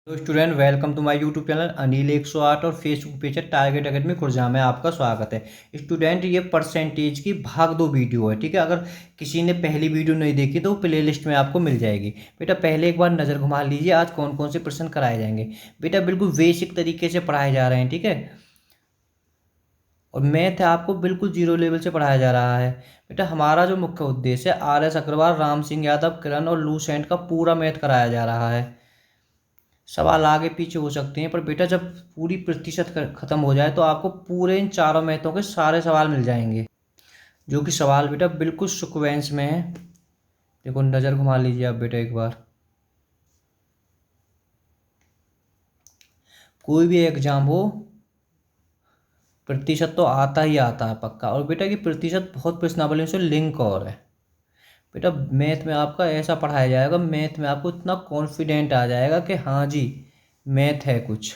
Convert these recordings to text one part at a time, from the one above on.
तो student welcome to my YouTube channel Anil 108 और Facebook page है टारगेट एकेडमी खुर्जा में आपका स्वागत है। स्टूडेंट ये परसेंटेज की भाग दो वीडियो है, ठीक है। अगर किसी ने पहली वीडियो नहीं देखी तो प्ले लिस्ट में आपको मिल जाएगी। बेटा पहले एक बार नज़र घुमा लीजिए आज कौन कौन से प्रश्न कराए जाएंगे। बेटा बिल्कुल बेसिक तरीके से पढ़ाए जा रहे हैं, ठीक है। और मैथ है आपको बिल्कुल जीरो लेवल से पढ़ाया जा रहा है। बेटा हमारा जो मुख्य उद्देश्य है RS अग्रवाल, राम सिंह यादव, किरण और लूसेंट का पूरा मैथ कराया जा रहा है। सवाल आगे पीछे हो सकते हैं पर बेटा जब पूरी प्रतिशत खत्म हो जाए तो आपको पूरे इन चारों मैथों के सारे सवाल मिल जाएंगे, जो कि सवाल बेटा बिल्कुल सीक्वेंस में है। देखो नज़र घुमा लीजिए आप बेटा एक बार। कोई भी एग्जाम हो प्रतिशत तो आता ही आता है पक्का। और बेटा कि प्रतिशत बहुत प्रश्नावलियों से लिंक और है। बेटा मैथ में आपका ऐसा पढ़ाया जाएगा, मैथ में आपको इतना कॉन्फिडेंट आ जाएगा कि हाँ जी मैथ है कुछ।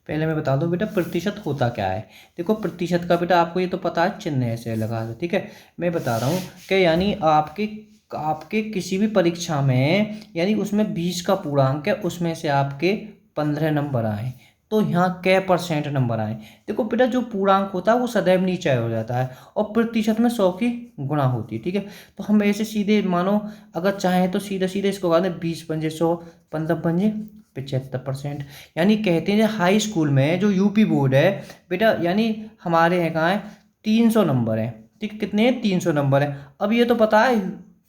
पहले मैं बता दूं बेटा प्रतिशत होता क्या है। देखो प्रतिशत का बेटा आपको ये तो पता है, चिन्ह ऐसे लगा दो, ठीक है। मैं बता रहा हूँ कि यानी आपके आपके किसी भी परीक्षा में यानी उसमें 20 का पूर्णांक है, उसमें से आपके 15 नंबर आए तो यहाँ कै % नंबर आए। देखो बेटा जो पूर्णांक होता है वो सदैव नीचे हो जाता है और प्रतिशत में 100 की गुणा होती है, ठीक है। तो हम ऐसे सीधे मानो अगर चाहें तो सीधे सीधे इसको कहा दें 20 पंजे 100, 15 पंजे 75%। यानी कहते हैं हाई स्कूल में जो यूपी बोर्ड है बेटा, यानी हमारे यहाँ कहाँ है 300 नंबर है, ठीक। कितने 300 नंबर है। अब ये तो पता है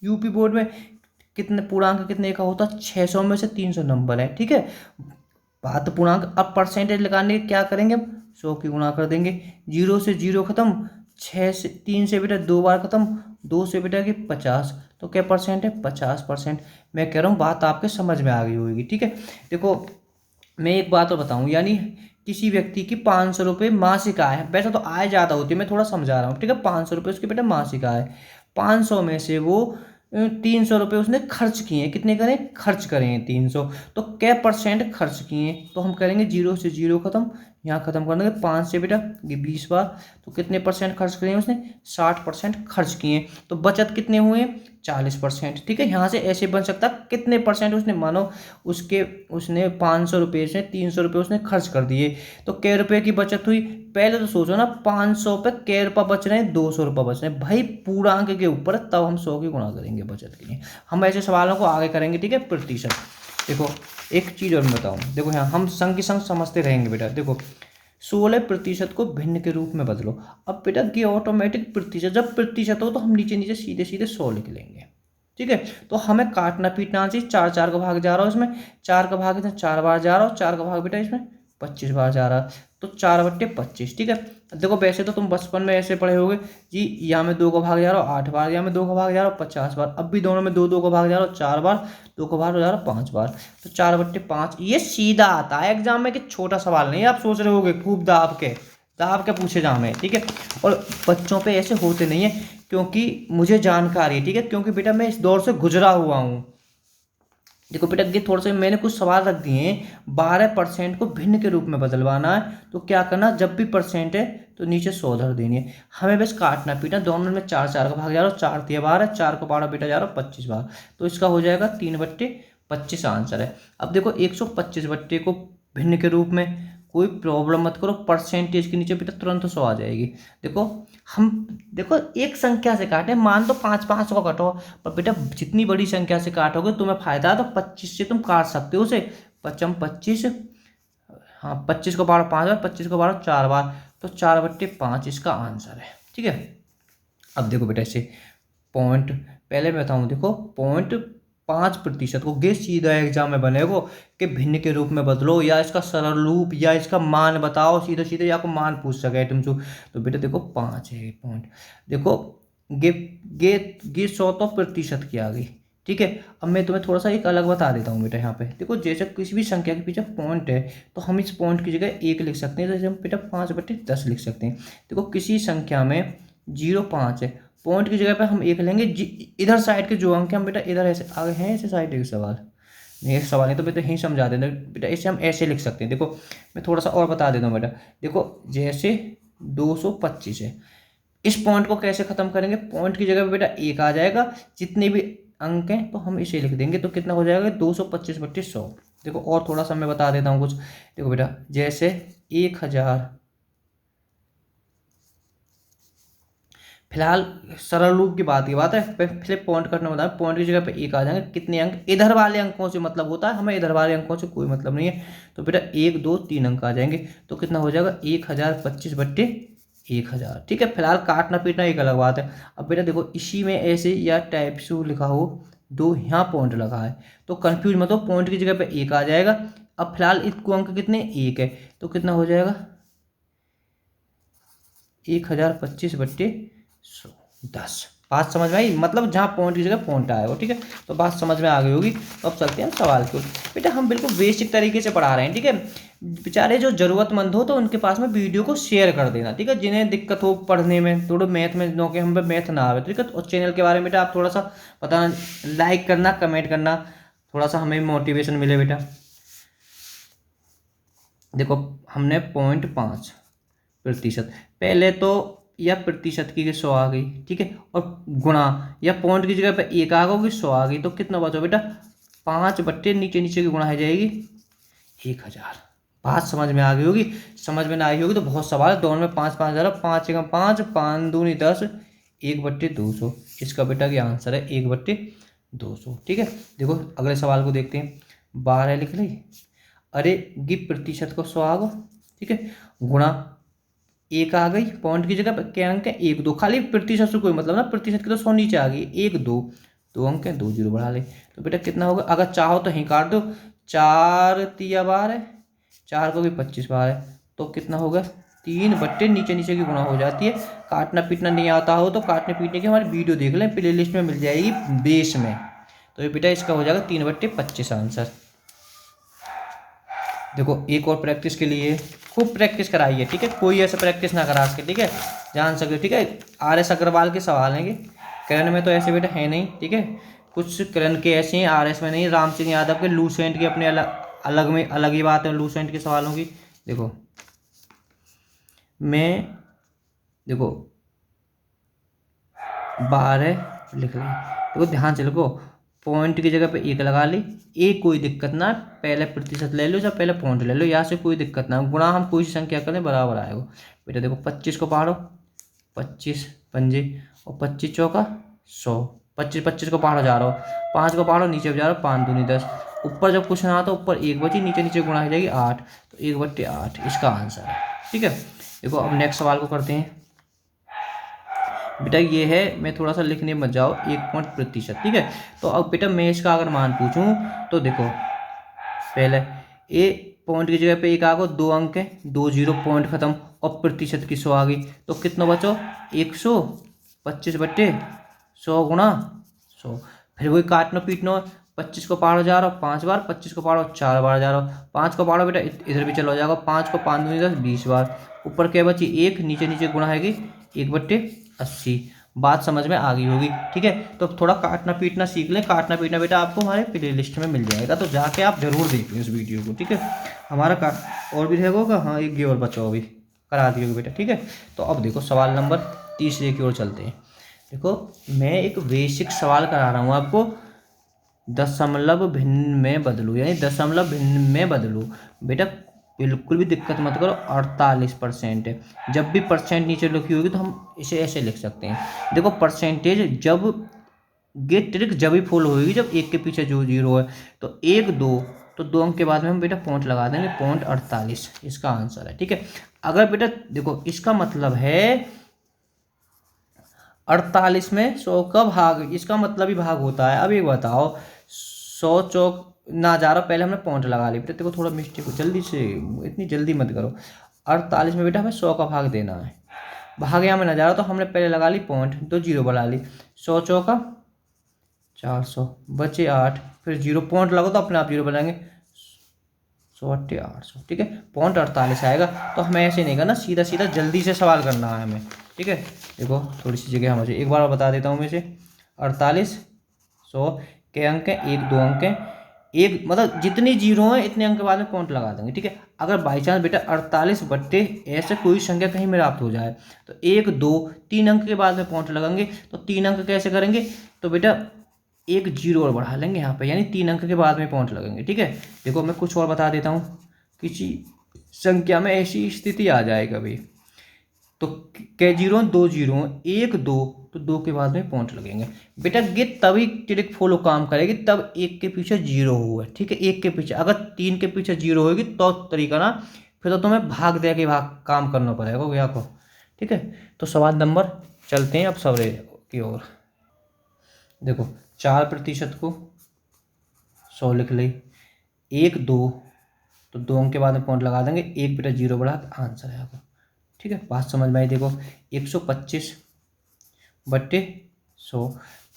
यूपी बोर्ड में कितने पूर्णांक कितने का होता है, 600 में से 300 नंबर है, ठीक है। बात पूर्णांक। अब परसेंटेज लगाने क्या करेंगे, 100 की गुणा कर देंगे। 0 से 0 खत्म, 6 से 3 से बेटा 2 बार खत्म, 2 से बेटा कि 50, तो क्या % है 50%। मैं कह रहा हूँ बात आपके समझ में आ गई होगी, ठीक है। देखो मैं एक बात और बताऊँ, यानी किसी व्यक्ति की 500 रुपये मासिक आय है। वैसे तो आय ज़्यादा होती है, मैं थोड़ा समझा रहा हूँ, ठीक है। 500 रुपये उसके बेटा मासिक आय, 500 में से वो 300 रुपये उसने खर्च किए। कितने करें, खर्च करें 300, तो क्या % खर्च किए। तो हम करेंगे 0 से 0 खत्म, यहाँ खत्म कर देंगे 5 से बेटा ये 20 बार, तो कितने % खर्च किए उसने, 60% खर्च किए। तो बचत कितने हुए, 40%, ठीक है। यहाँ से ऐसे बन सकता कितने % उसने, मानो उसने 500 रुपये से 300 रुपये उसने खर्च कर दिए, तो कै रुपये की बचत हुई। पहले तो सोचो ना 500 पे कै रुपये बच रहे हैं, 200 रुपये बच रहे हैं भाई पूर्णांक के ऊपर, तब हम 100 की गुणा करेंगे बचत के लिए। हम ऐसे सवालों को आगे करेंगे, ठीक है। प्रतिशत देखो एक चीज़ और मैं बताऊँ, देखो यहाँ हम संग के संग समझते रहेंगे बेटा। देखो 16% को भिन्न के रूप में बदलो। अब बेटा ये ऑटोमेटिक प्रतिशत, जब प्रतिशत हो तो हम नीचे नीचे सीधे सीधे 100 लिख लेंगे, ठीक है। तो हमें काटना पीटना चाहिए, 4 4 का भाग जा रहा हो इसमें, 4 का भाग इसमें 4 बार जा रहा हो, 4 का भाग बेटा इसमें 25 बार जा रहा, तो 4/25, ठीक है। देखो वैसे तो तुम बचपन में ऐसे पढ़े होगे जी, यहाँ में 2 का भाग जा रहा हो 8 बार, यहाँ में 2 का भाग जा रहा हो 50 बार। अब भी दोनों में 2 2 का भाग जा रहा हो 4 बार, 2 का भाग जा रहा हो 5 बार, तो 4/5। ये सीधा आता है एग्जाम में, कि छोटा सवाल नहीं आप सोच रहे होगे खूब दाब के पूछे जाम है, ठीक है। और बच्चों पे ऐसे होते नहीं है, क्योंकि मुझे जानकारी है, ठीक है, क्योंकि बेटा मैं इस दौर से गुजरा हुआ हूँ। देखो बेटा ये थोड़ा सा मैंने कुछ सवाल रख दिए हैं। 12% को भिन्न के रूप में बदलवाना है, तो क्या करना, जब भी % है तो नीचे 100 धर देनी है। हमें बस काटना पीटना, दोनों में 4 4 का भाग जा रहा हो, 4 3 बार है, 4 को 12 बेटा जा रहा हो 25 बार, तो इसका हो जाएगा 3/25 आंसर है। अब देखो 125 बट्टे को भिन्न के रूप में, कोई प्रॉब्लम मत करो, % के नीचे बेटा तुरंत 100 आ जाएगी। देखो हम देखो एक संख्या से काटे, मान तो 5 5 को काटो, पर बेटा जितनी बड़ी संख्या से काटोगे तुम्हें फायदा, तो 25 से तुम काट सकते हो उसे। 25 25, हाँ 25 को 12 5 बार, 25 को 12 4 बार, तो 4/5 इसका आंसर है, ठीक है। अब देखो बेटा इसे पॉइंट, पहले मैं बताऊँ, देखो 0.5% को गे सीधा एग्जाम में बनेगो कि भिन्न के रूप में बदलो, या इसका सरल रूप, या इसका मान बताओ सीधे सीधे, या को मान पूछ सके तुमसे। तो बेटा देखो 5 है पॉइंट। देखो गे गे गे 100 तो प्रतिशत की आ गई, ठीक है। अब मैं तुम्हें थोड़ा सा एक अलग बता देता हूँ बेटा। यहाँ पे देखो जैसे किसी भी संख्या के पीछे पॉइंट है, तो हम इस पॉइंट की जगह 1 लिख सकते हैं, जैसे हम बेटा 5/10 लिख सकते हैं। देखो किसी संख्या में 0.5 है, पॉइंट की जगह पे हम 1 लेंगे, इधर साइड के जो अंक हम बेटा इधर ऐसे आगे हैं, ऐसे साइड एक सवाल नहीं, एक सवाल नहीं तो बेटा यही समझा देना बेटा। इसे हम ऐसे लिख सकते हैं। देखो मैं थोड़ा सा और बता देता हूँ बेटा। देखो जैसे 225 है, इस पॉइंट को कैसे खत्म करेंगे, पॉइंट की जगह पे बेटा 1 आ जाएगा, जितने भी अंक हैं तो हम इसे लिख देंगे। तो कितना हो जाएगा 225/100। देखो और थोड़ा सा मैं बता देता हूँ कुछ। देखो बेटा जैसे 1000, फिलहाल सरल रूप की बात है, पहले पॉइंट करना बता, पॉइंट की जगह पे एक आ जाएंगे। कितने अंक, इधर वाले अंकों से मतलब होता है, हमें इधर वाले अंकों से कोई मतलब नहीं है। तो बेटा 1 2 3 अंक आ जाएंगे। तो कितना हो जाएगा 1025/1000। ठीक है, फिलहाल काटना पीटना एक अलग बात है। अब बेटा देखो इसी में ऐसे या टाइप से लिखा हो, दो यहाँ पॉइंट लगा है तो कंफ्यूज मत हो, पॉइंट की जगह पे एक आ जाएगा। अब फिलहाल इसको अंक कितने, एक है, तो कितना हो जाएगा 1025/10। बात समझ में आई, मतलब जहाँ पॉइंट की जगह पॉइंट आया हो। ठीक है, तो बात समझ में आ गई होगी। तो अब चलते हैं सवाल की ओर। बेटा हम बिल्कुल बेसिक तरीके से पढ़ा रहे हैं। ठीक है, बेचारे जो जरूरतमंद हो तो उनके पास में वीडियो को शेयर कर देना। ठीक है, जिन्हें दिक्कत हो पढ़ने में, थोड़ा मैथ में नो के हम पे मैथ ना आवे। ठीक है, और चैनल के बारे में बेटा आप थोड़ा सा बताना, लाइक करना, कमेंट करना, थोड़ा सा हमें मोटिवेशन मिले बेटा। देखो हमने 0.5%, पहले तो या प्रतिशत की 100 आ गई। ठीक है, और गुणा या पॉइंट की जगह पे एक आ गई, 100 आ गई। तो कितना बचा बेटा 5/, नीचे नीचे की गुणा है जाएगी 1000। बात समझ में आ गई होगी। समझ में ना आई होगी तो बहुत सवाल, दोनों में 5 5 हज़ार, 5 1 5, 5 2 10, 1/200। इसका बेटा क्या आंसर है 1/200। ठीक है, देखो अगले सवाल को देखते हैं। 12 लिख ली, अरे गी प्रतिशत को 100 आ गो। ठीक है, गुणा एक आ गई, पॉइंट की जगह क्या अंक है 1 2, खाली प्रतिशत से कोई मतलब ना, प्रतिशत की तो 100 नीचे आ गई, 1 2, 2 अंक है, 2 0 बढ़ा ले। तो बेटा कितना होगा, अगर चाहो तो यहीं काट दो, 4 3 बार है, 4 को भी 25 बार है, तो कितना होगा 3/, नीचे नीचे की गुणा हो जाती है। काटना पीटना नहीं आता हो तो काटने पीटने की हमारी वीडियो देख लें, प्ले लिस्ट में मिल जाएगी बेस में। तो ये बेटा इसका हो जाएगा 3/25 आंसर। देखो एक और प्रैक्टिस के लिए, खूब प्रैक्टिस कराइए। ठीक है, कोई ऐसा प्रैक्टिस ना करा सके। ठीक है, जान सकते। ठीक है, RS अग्रवाल के सवाल हैं ये, करण में तो ऐसे बेटा है नहीं। ठीक है, कुछ करण के ऐसे हैं, RS में नहीं। राम सिंह यादव के, लूसेंट के अपने अलग में अलग ही बात है लूसेंट के सवालों की। देखो मैं, देखो 12 लिख ली, देखो ध्यान से लिखो, पॉइंट की जगह पे एक लगा ली, एक कोई दिक्कत ना, पहले प्रतिशत ले लो या पहले पॉइंट ले लो, यहाँ से कोई दिक्कत ना, गुणा हम कोई सी संख्या करें बराबर आएगा। बेटा देखो 25 को पढ़ो, 25 पंजे, और 25 चौका 100, 25 25 को पढ़ो जा रहा हो, 5 को पढ़ो नीचे जा रहा हो, 5 दूनी 10, ऊपर जब कुछ ना आता ऊपर 1 बची, नीचे नीचे गुणा हो जाएगी 8, तो 1/8 इसका आंसर है। ठीक है, देखो अब नेक्स्ट सवाल को करते हैं। बेटा ये है, मैं थोड़ा सा लिखने मत जाओ, 1% ठीक है। तो अब बेटा मैं इसका अगर मान पूछूं तो देखो पहले ए पॉइंट की जगह पे एक आ गो, 2 अंक है, 2 0, पॉइंट खत्म, और प्रतिशत की 100 आ गई। तो कितना बचो 125/100 गुणा 100। फिर वही काटना पीटना, 25 को पार हो जा रहा हो 5 बार, 25 को पारो 4 बार जा रहा हो, 5 को पारो बेटा इधर भी चलो जाएगा, 5 को 5 दूनी 10, 20 बार, ऊपर क्या बची 1, नीचे नीचे गुणा है 1/80। बात समझ में आ गई होगी। ठीक है, तो थोड़ा काटना पीटना सीख लें। काटना पीटना बेटा आपको हमारे प्ले लिस्ट में मिल जाएगा, तो जाके आप जरूर देख लें इस वीडियो को। ठीक है, हमारा का और भी रहेगा, हाँ एक गे और बचाओ भी करा दियोगे बेटा। ठीक है, तो अब देखो सवाल नंबर 3 की ओर चलते हैं। देखो मैं एक बेसिक सवाल करा रहा हूँ आपको, दशमलव भिन्न में बदलू, यानी दशमलव भिन्न में बदलू। बेटा बिल्कुल भी दिक्कत मत करो, 48% है। जब भी परसेंट नीचे लिखी होगी तो हम इसे ऐसे लिख सकते हैं। देखो परसेंटेज जब ये ट्रिक जब ही फुल होगी जब एक के पीछे जो 0 है, तो 1 2, तो 2 अंक के बाद में हम बेटा पॉइंट लगा देंगे, 0.48 इसका आंसर है। ठीक है, अगर बेटा देखो इसका मतलब है 48 में 100 का भाग, इसका मतलब ही भाग होता है। अब एक बताओ 100 चौक ना जा रहा, पहले हमने पॉइंट लगा ली बेटा, देखो थोड़ा मिस्टेक हो, जल्दी से, इतनी जल्दी मत करो। 48 में बेटा हमें 100 का भाग देना है, भाग यहाँ में ना जा रहा तो हमने पहले लगा ली पॉइंट, तो 0 बढ़ा ली, 100 चौका 400, बचे 8, फिर 0 पॉइंट लगो तो अपने आप 0 बनाएंगे, 100/800। ठीक है, 0.48 आएगा। तो हमें ऐसे नहीं करना, सीधा सीधा जल्दी से सवाल करना है हमें। ठीक है, देखो थोड़ी सी जगह मुझे एक बार बता देता हूँ मैं इसे। 48 100 के अंक हैं, 1 2 अंक हैं, एक मतलब जितनी 0 हैं इतने अंक के बाद में पॉइंट लगा देंगे। ठीक है, अगर बाई चांस बेटा 48 बट्टे ऐसे कोई संख्या कहीं में प्राप्त हो जाए तो 1 2 3 अंक के बाद में पॉइंट लगाएंगे। तो 3 अंक कैसे करेंगे, तो बेटा एक जीरो और बढ़ा लेंगे यहाँ पे, यानी 3 अंक के बाद में पॉइंट लगेंगे। ठीक है, देखो मैं कुछ और बता देता हूँ। किसी संख्या में ऐसी स्थिति आ जाए कभी, तो कै जीरो 2 जीरो 1 2, तो 2 के बाद में पॉइंट लगेंगे। बेटा ये तभी ट्रिक फॉलो काम करेगी तब एक के पीछे जीरो हुआ। ठीक है, एक के पीछे, अगर 3 के पीछे जीरो होगी तो तरीका ना, फिर तो तुम्हें भाग दे के भाग काम करना पड़ेगा भैया को। ठीक है, तो सवाल नंबर चलते हैं अब सवरे की ओर। देखो 4% को 100 लिख ली, 1 2, तो 2 अंक के बाद में पॉइंट लगा देंगे, एक बेटा जीरो बढ़ा तो आंसर है आपको। ठीक है, बात समझ में आई। देखो 125 बट्टे 100,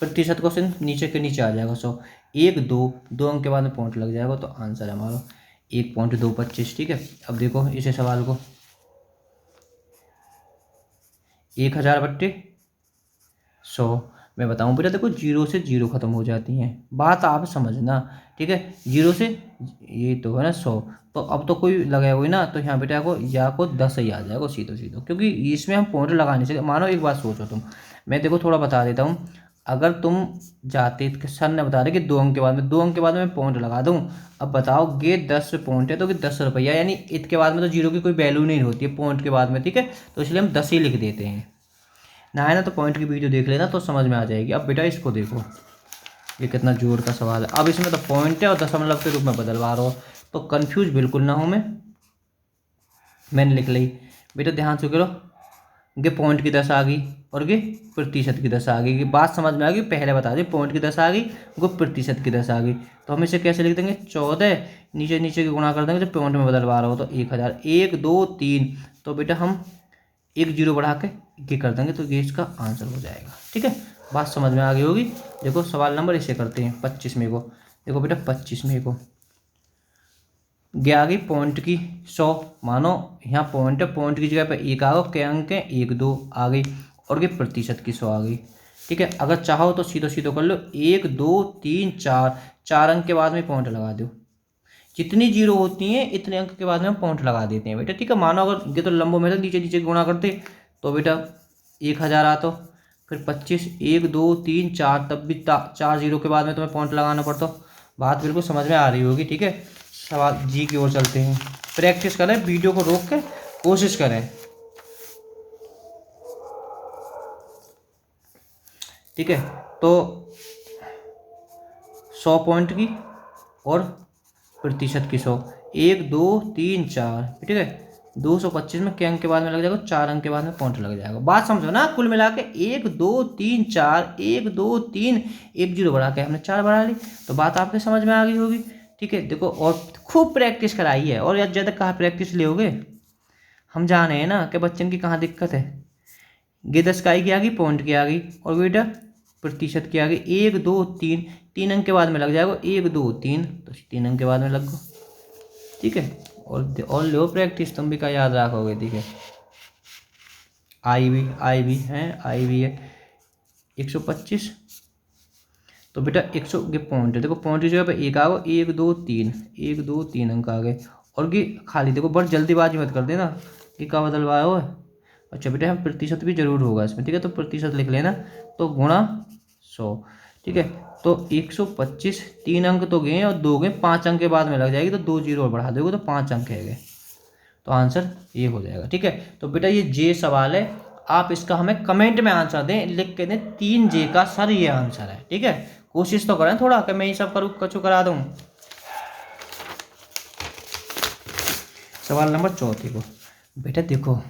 प्रतिशत को सिर्फ नीचे के नीचे आ जाएगा 100, 1 2, 2 अंक के बाद में पॉइंट लग जाएगा, तो आंसर है हमारा 1.225। ठीक है, अब देखो इसे सवाल को 1000 बट्टे 100 मैं बताऊं बेटा, देखो जीरो से जीरो खत्म हो जाती हैं, बात आप समझना। ठीक है, जीरो से ये तो है ना 100, तो अब तो कोई लगाया हुई ना, तो यहाँ बेटा को या को 10 ही आ जाएगा सीधो सीधो, क्योंकि इसमें हम पॉइंट लगा नहीं सकते। मानो एक बात सोचो तुम, मैं देखो थोड़ा बता देता हूँ। अगर तुम जाते सर ने बता रहे कि 2 अंक के बाद में, 2 अंक के बाद में मैं पॉइंट लगा दूँ, अब बताओ ये 10 पॉइंट है तो कि 10 रुपया, यानी इसके बाद में तो जीरो की कोई वैल्यू नहीं होती है पॉइंट के बाद में। ठीक है, तो इसलिए हम 10 ही लिख देते हैं ना, है ना। तो पॉइंट की वीडियो देख लेना तो समझ में आ जाएगी। अब बेटा इसको देखो, ये कितना जोर का सवाल है। अब इसमें तो पॉइंट है और दशमलव के रूप में बदलवा रहा हो, तो कंफ्यूज बिल्कुल ना हो मैंने लिख ली। बेटा ध्यान से करो, ये पॉइंट की 10 आ गई और ये प्रतिशत की 10 आ गई, ये बात समझ में आ गई। पहले बता दें, पॉइंट की 10 आ गई, वो प्रतिशत की 10 आ गई, तो हम इसे कैसे लिख देंगे, 14 नीचे नीचे की गुणा कर देंगे जब पॉइंट में बदलवा रहा हो, तो 1000, 1 2 3, तो बेटा हम एक जीरो बढ़ा के ये कर देंगे, तो ये इसका आंसर हो जाएगा। ठीक है, बात समझ में आ गई होगी। देखो सवाल नंबर इसे करते हैं 25वें को। देखो बेटा 25वें को ये आ गई पॉइंट की 100, मानो यहाँ पॉइंट है, पॉइंट की जगह पे एक आ गया, क्या अंक है 1 2 आ गई, और ये प्रतिशत की 100 आ गई। ठीक है, अगर चाहो तो सीधो सीधो कर लो, 1 2 3 4, 4 अंक के बाद में पॉइंट लगा दो, जितनी जीरो होती हैं इतने अंक के बाद में हम पॉइंट लगा देते हैं बेटा। ठीक है, मानो अगर ये तो लंबो में नीचे नीचे गुणा करते तो बेटा 1000 आता, फिर 25 1 2 3 4, तब भी 4 जीरो के बाद में तुम्हें पॉइंट लगाना पड़ता। बात बिल्कुल समझ में आ रही होगी। ठीक है, सवाल जी की ओर चलते हैं, प्रैक्टिस करें, वीडियो को रोक कर कोशिश करें। ठीक है, तो 100 पॉइंट की और प्रतिशत की 100, 1 2 3 4, ठीक है, 225 में क्या अंक के बाद में लग जाएगा, 4 अंक के बाद में पॉइंट लग जाएगा। बात समझो ना, कुल मिला के 1 2 3 4, 1 2 3, एक जीरो बढ़ा के हमने 4 बढ़ा ली, तो बात आपके समझ में आ गई होगी। ठीक है, देखो और खूब प्रैक्टिस कराई है, और ज़्यादा कहाँ प्रैक्टिस लोगे, हम जाने हैं ना कि बच्चन की कहाँ दिक्कत है। ये 10 का की आ गई, पॉइंट की आ गई, और बेटा प्रतिशत की आ गई, 1 2 3, 3 अंक के बाद में लग जाएगा, 1 2 3, तो 3 अंक के बाद में लग गो। ठीक है, और लो प्रैक्टिस, तुम भी का याद रखोगे। ठीक है, आई भी है 125, तो बेटा 100 के पॉइंट है, देखो पॉइंट की जगह पे एक आ गए, 1 2 3, 1 2 3 अंक आ गए, और ये खाली देखो बस जल्दीबाजी मत कर देना कि का बदलवाया हो। अच्छा बेटा हम प्रतिशत भी जरूर होगा इसमें। ठीक है, तो प्रतिशत लिख लेना, तो गुणा 100। ठीक है, तो 125, 3 अंक तो गए और 2 गए, 5 अंक के बाद में लग जाएगी, तो 2 जीरो और बढ़ा दोगे तो 5 अंक है गए, तो आंसर ये हो जाएगा। ठीक है, तो बेटा ये जे सवाल है, आप इसका हमें कमेंट में आंसर दें, लिख के दें 3 जे का सर ये आंसर है। ठीक है, कोशिश तो करें थोड़ा कि मैं ये सब करूँ करा दूँ। सवाल नंबर 34 को बेटा देखो,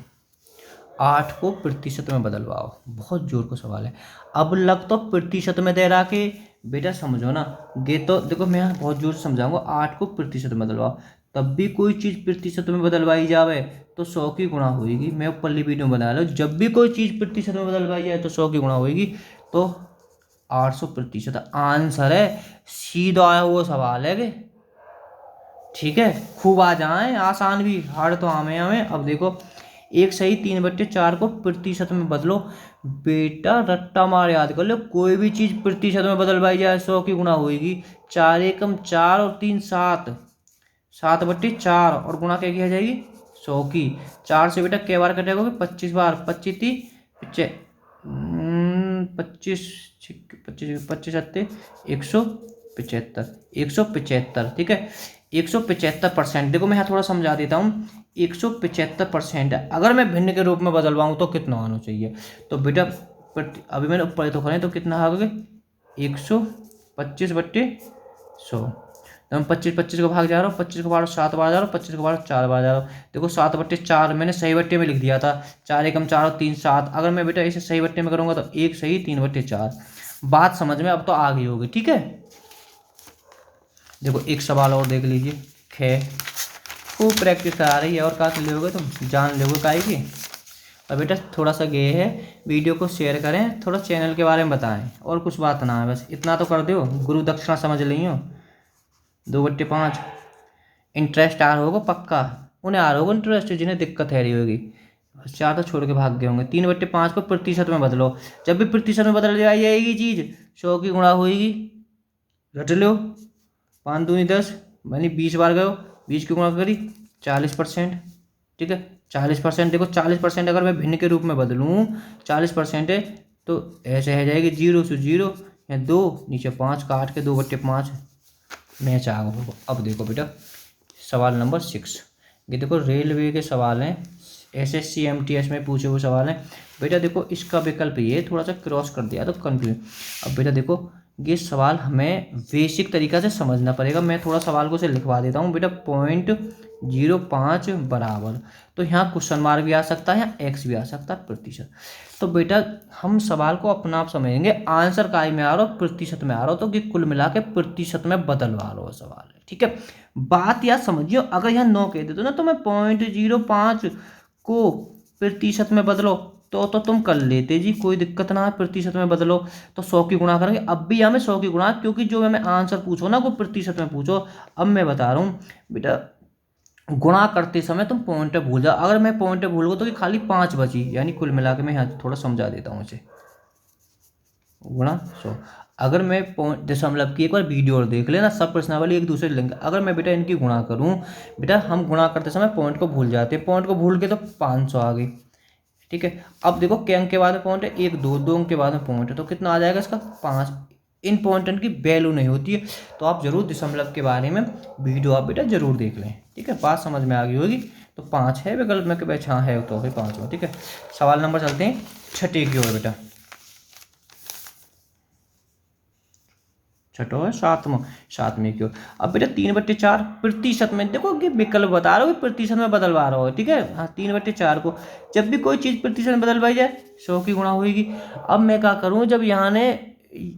8 को प्रतिशत में बदलवाओ, बहुत जोर का सवाल है। अब लग तो प्रतिशत में दे रहा कि बेटा समझो ना, ये तो देखो मैं बहुत जोर से समझाऊंगा, 8 को प्रतिशत में बदलवाओ, तब भी कोई चीज़ प्रतिशत में बदलवाई जावे तो 100 की गुणा होगी। मैं ऊपर वीडियो बना लो, जब भी कोई चीज़ प्रतिशत में बदलवाई जाए तो 100 की गुणा होगी, तो 800% आंसर है। सीधा आया हुआ सवाल है कि ठीक है, खूब आ जाए, आसान भी हार्ड तो आमे हमें। अब देखो, एक सही 3/4 को प्रतिशत में बदलो, बेटा रट्टा मार याद कर लो, कोई भी चीज़ प्रतिशत में बदलवाई जाए 100 की गुणा होगी। 4 एकम 4 और 3 7, 7/4, और गुणा क्या किया जाएगी 100 की। 4 से बेटा कै बार कटेगा, 25 बार, 25 30 25 25 25 सत्ते 175 175, ठीक है 175%। देखो मैं यहाँ थोड़ा समझा देता हूँ। 175% अगर मैं भिन्न के रूप में बदलवाऊँ तो कितना आना चाहिए? तो बेटा अभी मैंने ऊपर तो करें तो कितना आ गए 125/100। तो मैं 25 को भाग जा रहा हूँ, 25 को बार 7 बार जा रहा हूँ, 25 को बार 4 बार जा रहा हूँ। देखो 7/4 मैंने सही बट्टे में लिख दिया था, 4 एकम 4 और 3 7। अगर मैं बेटा इसे सही बट्टे में करूँगा तो 1 सही 3/4। बात समझ में अब तो आ गई होगी, ठीक है। देखो एक सवाल और देख लीजिए। खूब प्रैक्टिस करा रही है और कहा लोगे तुम जान लोगे काहे की। और बेटा थोड़ा सा गे है, वीडियो को शेयर करें, थोड़ा चैनल के बारे में बताएं, और कुछ बात ना है, बस इतना तो कर दो। गुरु दक्षिणा समझ ली हो। 2/5 इंटरेस्ट आ रहा होगा पक्का, उन्हें आ रहा होगा इंटरेस्ट जिन्हें दिक्कत है रही होगी। 4 तो छोड़ के भाग गए होंगे। 3/5 को प्रतिशत में बदलो। जब भी प्रतिशत में बदल जाएगी चीज़ 100 की गुणा होगी। रट लो 5 दूनी 10, मैंने 20 बार गए, 20 की गुणा करी 40%, ठीक है 40%। देखो 40% अगर मैं भिन्न के रूप में बदलूँ 40% है तो ऐसे रह जाएगी 0 से 0 या 2 नीचे 5 काट के 2/5 मैच आ गया। अब देखो बेटा सवाल नंबर 6, ये देखो रेलवे के सवाल हैं, SSC MTS में पूछे हुए सवाल हैं बेटा। देखो इसका विकल्प ये थोड़ा सा क्रॉस कर दिया तो कंफ्यूज। अब बेटा देखो ये सवाल हमें बेसिक तरीका से समझना पड़ेगा। मैं थोड़ा सवाल को से लिखवा देता हूँ बेटा। 0.05 बराबर, तो यहाँ क्वेश्चन मार्क भी आ सकता है, यहाँ एक्स भी आ सकता है प्रतिशत। तो बेटा हम सवाल को अपना आप समझेंगे। आंसर काय में आ रहा हो, प्रतिशत में आ रहा हो, तो कि कुल मिला के प्रतिशत में बदलवा लो सवाल है, ठीक है। बात यार समझियो, अगर यहाँ 9 कह देते ना तो मैं 0.05 को प्रतिशत में बदलो तो तुम कर लेते जी, कोई दिक्कत ना है। प्रतिशत में बदलो तो 100 की गुणा करेंगे। अब भी हमें 100 की गुणा, क्योंकि जो हमें आंसर पूछो ना वो प्रतिशत में पूछो। अब मैं बता रहा हूँ बेटा गुणा करते समय तुम पॉइंट भूल जाओ। अगर मैं पॉइंट भूल गया तो कि खाली 5 बची, यानी कुल मिला के मैं यहाँ थोड़ा समझा देता हूँ इसे। गुणा 100, अगर मैं पॉइंट दशमलव की एक बार वीडियो और देख लेना, सब प्रश्नावली एक दूसरे लिंक। अगर मैं बेटा इनकी गुणा करूँ, बेटा हम गुणा करते समय पॉइंट को भूल जाते हैं, पॉइंट को भूल के तो 500 आ गई, ठीक है। अब देखो के अंक के बाद में पॉइंट है 1 2, 2 अंक के बाद में पॉइंट है, तो कितना आ जाएगा इसका 5। इन पॉइंट की वैल्यू नहीं होती है, तो आप जरूर दशमलव के बारे में वीडियो आप बेटा जरूर देख लें, ठीक है। बात समझ में आ गई होगी। तो 5 है विकल्प में कि भाई हाँ है तो 5 में, ठीक है। सवाल नंबर चलते हैं 6 की ओर बेटा। 6 है 7वें की ओर। अब बेटा 3/4 प्रतिशत में, देखो कि विकल्प बता रहा हो प्रतिशत में बदलवा रहा हो, ठीक है। हाँ 3/4 को जब भी कोई चीज़ प्रतिशत में बदलवाई जाए 100 की गुणा होगी। अब मैं क्या करूँ, जब यहाँ ने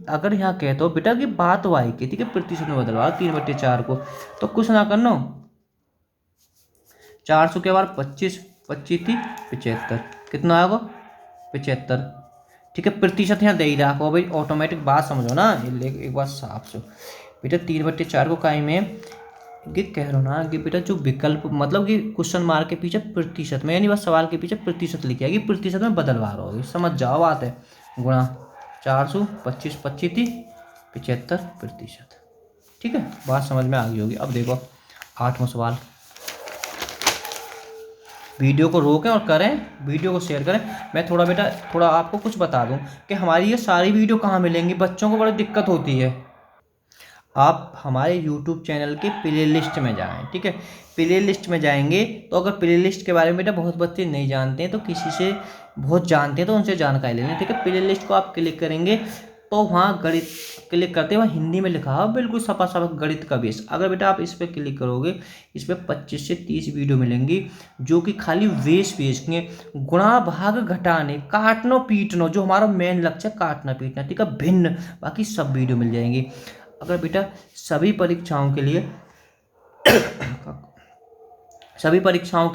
अगर यहाँ कहते हो बेटा कि बात वाई की, ठीक है, प्रतिशत में बदलवा 3/4 को, तो कुछ ना करना 400 के बार 25 25 थी 75, कितना आएगा 75, ठीक है। प्रतिशत यहाँ दे ही रखो भाई, ऑटोमेटिक बात समझो ना, एक बात साफ से बेटा 3/4 को काई में ये कह रहा ना कि बेटा जो विकल्प मतलब कि क्वेश्चन मार्क के पीछे प्रतिशत में, यानी बस सवाल के पीछे प्रतिशत लिखी आएगी, प्रतिशत में बदलवा रहा होगी, समझ जाओ बात है। गुणा 400 25 25 थी 75%, ठीक है। बात समझ में आ गई होगी। अब देखो 8वां सवाल, वीडियो को रोकें और करें, वीडियो को शेयर करें। मैं थोड़ा आपको कुछ बता दूं कि हमारी ये सारी वीडियो कहाँ मिलेंगी। बच्चों को बड़ी दिक्कत होती है। आप हमारे YouTube चैनल के प्ले लिस्ट में जाएं, ठीक है। प्ले लिस्ट में जाएंगे तो अगर प्ले लिस्ट के बारे में बेटा बहुत बच्चे नहीं जानते हैं, तो किसी से बहुत जानते हैं तो उनसे जानकारी ले लें, ठीक है। प्ले लिस्ट को आप क्लिक करेंगे तो वहाँ गणित क्लिक करते हैं, वहाँ हिंदी में लिखा है बिल्कुल सफा सफा गणित का बेस। अगर बेटा आप इस पर क्लिक करोगे, इस पर 25 से 30 वीडियो मिलेंगी जो कि खाली बेस के गुणा भाग घटाने, काटना पीटना, जो हमारा मेन लक्ष्य है काटना पीटना, ठीक है, भिन्न, बाकी सब वीडियो मिल जाएंगी। अगर बेटा सभी परीक्षाओं के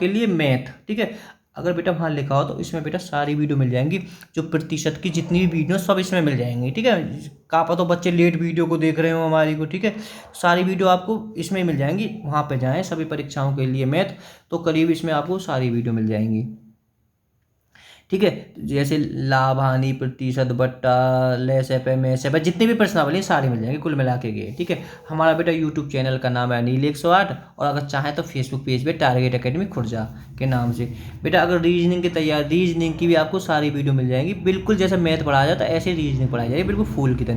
लिए मैथ, ठीक है, अगर बेटा वहाँ लिखा हो तो इसमें बेटा सारी वीडियो मिल जाएंगी, जो प्रतिशत की जितनी भी वीडियो सब इसमें मिल जाएंगी, ठीक है। का तो बच्चे लेट वीडियो को देख रहे हो हमारी को, ठीक है, सारी वीडियो आपको इसमें मिल जाएंगी। वहाँ पे जाएं सभी परीक्षाओं के लिए मैथ, तो करीब इसमें आपको सारी वीडियो मिल जाएंगी, ठीक है। जैसे लाभ हानि प्रतिशत बट्टा लेस एफ एम एस एफ जितनी भी प्रश्नावली सारी मिल जाएंगी कुल मिला के गए, ठीक है। हमारा बेटा यूट्यूब चैनल का नाम है अनिल 108, और अगर चाहें तो फेसबुक पेज पे टारगेट एकेडमी खुर्जा के नाम से। बेटा अगर रीजनिंग की तैयारी, रीजनिंग की भी आपको सारी वीडियो मिल जाएंगी, बिल्कुल जैसे मैथ पढ़ाया जाता है ऐसे रीजनिंग पढ़ाई जाएगी, बिल्कुल फूल की तरह।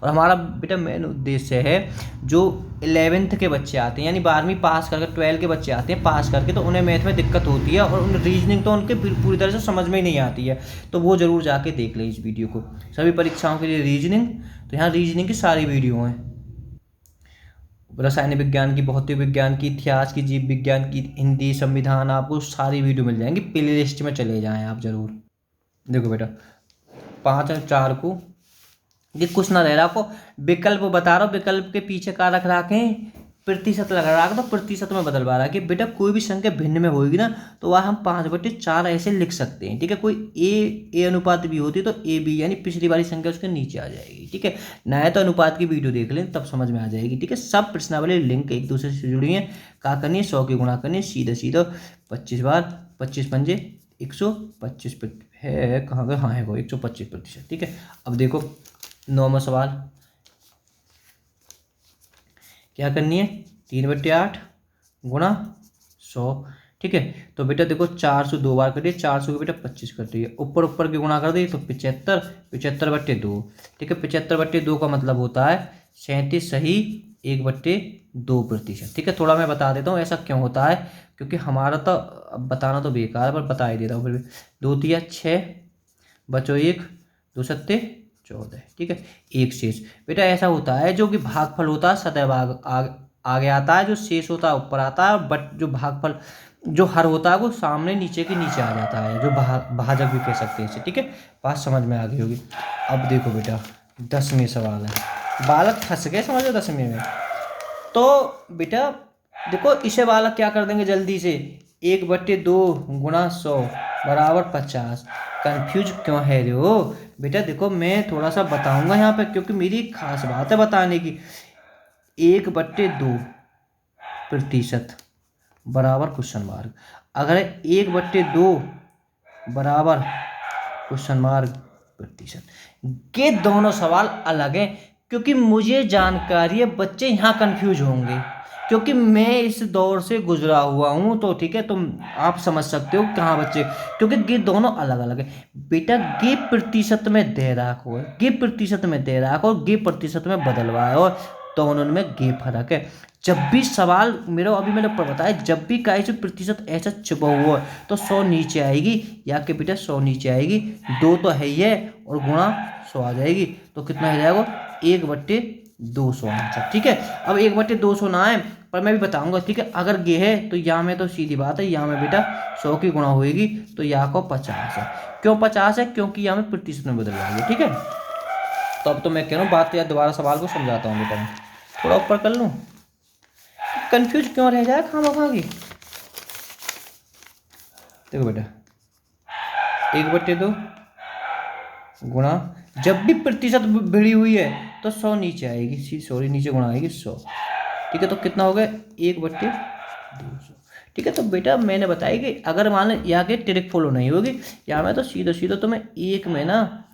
और हमारा बेटा मेन उद्देश्य है जो 11th के बच्चे आते हैं, यानी 12वीं पास करके 12 के बच्चे आते हैं पास करके, तो उन्हें मैथ में दिक्कत होती है और उन रीजनिंग तो उनके पूरी तरह से समझ में ही नहीं आती है, तो वो ज़रूर जाके देख लें इस वीडियो को। सभी परीक्षाओं के लिए रीजनिंग, तो यहाँ रीजनिंग की सारी वीडियो हैं, रसायन विज्ञान की, भौतिक विज्ञान की, इतिहास की, जीव विज्ञान की, हिंदी, संविधान, आपको सारी वीडियो मिल जाएंगी। प्ले लिस्ट में चले जाएँ आप ज़रूर। देखो बेटा 5 और 4 को ये कुछ ना रह रहा, आपको विकल्प बता रहा हूँ, विकल्प के पीछे का रख रखें प्रतिशत लगा रहा, तो प्रतिशत में बदलवा रहा कि बेटा कोई भी संख्या भिन्न में होगी ना तो वह हम 5/4 ऐसे लिख सकते हैं, ठीक है। कोई ए अनुपात भी होती तो ए बी, यानी पिछली वाली संख्या उसके नीचे आ जाएगी, ठीक है। नया तो अनुपात की वीडियो देख लें तब समझ में आ जाएगी, ठीक है। सब प्रश्नावली लिंक एक दूसरे से जुड़ी है, क्या करनी है 100 की गुणा करनी है, सीधा सीधा 25 बार, 25 पंजे 125 है, कहाँ गए, हाँ है वो 125%, ठीक है। अब देखो 9वां सवाल क्या करनी है, 3/8 गुणा 100, ठीक है। तो बेटा देखो 400 2 बार कर दिए, 400 को बेटा 25 कर दिए, ऊपर ऊपर की गुणा कर दी तो 75, 75/2, ठीक है। 75/2 का मतलब होता है 37 सही 1/2%, ठीक है। थोड़ा मैं बता देता हूँ ऐसा क्यों होता है, क्योंकि हमारा तो अब बताना तो बेकार है पर बता ही देता हूँ फिर भी। 2 तिया 6 बचो 1, 2 सत्ते 14, ठीक है। एक शेष बेटा ऐसा होता है जो कि भागफल होता है सदैव आगे आता है, जो शेष होता है ऊपर आता है, बट जो भागफल जो हर होता है वो सामने नीचे के नीचे आ जाता है, जो भाजक भी कह सकते हैं इसे, ठीक है। बात समझ में आ गई होगी। अब देखो बेटा 10वें सवाल है, बालक फंस गए समझो 10वें में, तो बेटा देखो इसे बालक क्या कर देंगे जल्दी से, 1/2 गुणा 100 बराबर 50। कंफ्यूज क्यों है रे हो बेटा, देखो मैं थोड़ा सा बताऊंगा यहाँ पे क्योंकि मेरी खास बात है बताने की। 1/2% बराबर क्वेश्चन मार्क, अगर 1/2 बराबर क्वेश्चन मार्क प्रतिशत, ये दोनों सवाल अलग हैं क्योंकि मुझे जानकारी है बच्चे यहाँ कंफ्यूज होंगे क्योंकि मैं इस दौर से गुजरा हुआ हूँ, तो ठीक है तुम आप समझ सकते हो कहाँ बच्चे, क्योंकि ये दोनों अलग अलग है बेटा। ये प्रतिशत में दे रहा हो, ये प्रतिशत में दे रहा हो, ये प्रतिशत में बदलवा है, और दोनों में ये फर्क है। जब भी सवाल मेरा अभी मैंने बताया, जब भी कहीं से प्रतिशत ऐसा छुपा हुआ है तो 100 नीचे आएगी, या कि बेटा 100 नीचे आएगी, 2 तो है ही है और गुणा 100 आ जाएगी, तो कितना हो जाएगा 1/200 आंसर, ठीक है। अब 1/200 ना आए पर मैं भी बताऊंगा, ठीक है। अगर ये है तो यहाँ में तो सीधी बात है, यहाँ में बेटा 100 की गुणा होएगी तो यहाँ को 50 है। क्यों 50 है, क्योंकि यहाँ में प्रतिशत में बदल जाएगी, ठीक है। तो अब तो मैं कह रहा हूँ बात, या दोबारा सवाल को समझाता हूँ बेटा, थोड़ा ऊपर कर लूँ, कंफ्यूज क्यों रह जाए खामखा की। देखो बेटा 1/2 गुणा, जब भी प्रतिशत भिड़ी हुई है तो 100 नीचे आएगी, सॉरी नीचे गुणा आएगी 100, ठीक है। तो कितना हो गया 1/200, ठीक है। तो बेटा मैंने बताया कि अगर मान लो यहाँ के ट्रिक फॉलो नहीं होगी, यहाँ में तो सीधा सीधा तुम्हें एक में ना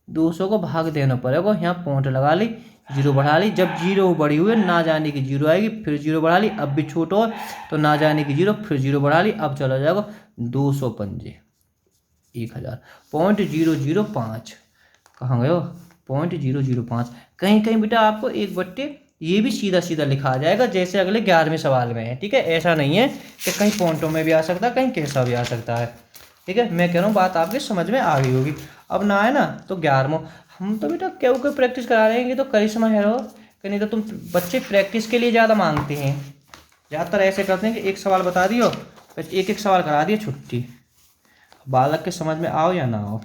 200 को भाग देना पड़ेगा, यहाँ पॉइंट लगा ली, जीरो बढ़ा ली, जब जीरो बढ़ी हुई है ना जाने की जीरो आएगी, फिर जीरो बढ़ा ली, अब भी छोटा हो तो ना जाने की जीरो, फिर जीरो बढ़ा ली, अब चला जाएगा 200 पंजे 1000, 0.005, कहाँ गए हो 0.005, कहीं कहीं बेटा आपको 1/, ये भी सीधा सीधा लिखा आ जाएगा जैसे अगले 11वें सवाल में है, ठीक है। ऐसा नहीं है कि कहीं पॉइंटों में भी आ सकता है, कहीं कैसा भी आ सकता है, ठीक है। मैं कह रहा हूँ बात आपके समझ में आ गई होगी। अब ना है ना तो 11वां, हम तो बेटा क्यों कोई प्रैक्टिस करा रहे हैं, ये तो करिश्मा है रो, कि नहीं तो तुम बच्चे प्रैक्टिस के लिए ज़्यादा मांगते हैं, ज़्यादातर ऐसे करते हैं कि एक सवाल बता दियो फिर एक एक सवाल करा दिए छुट्टी। बालक के समझ में आओ या ना आओ,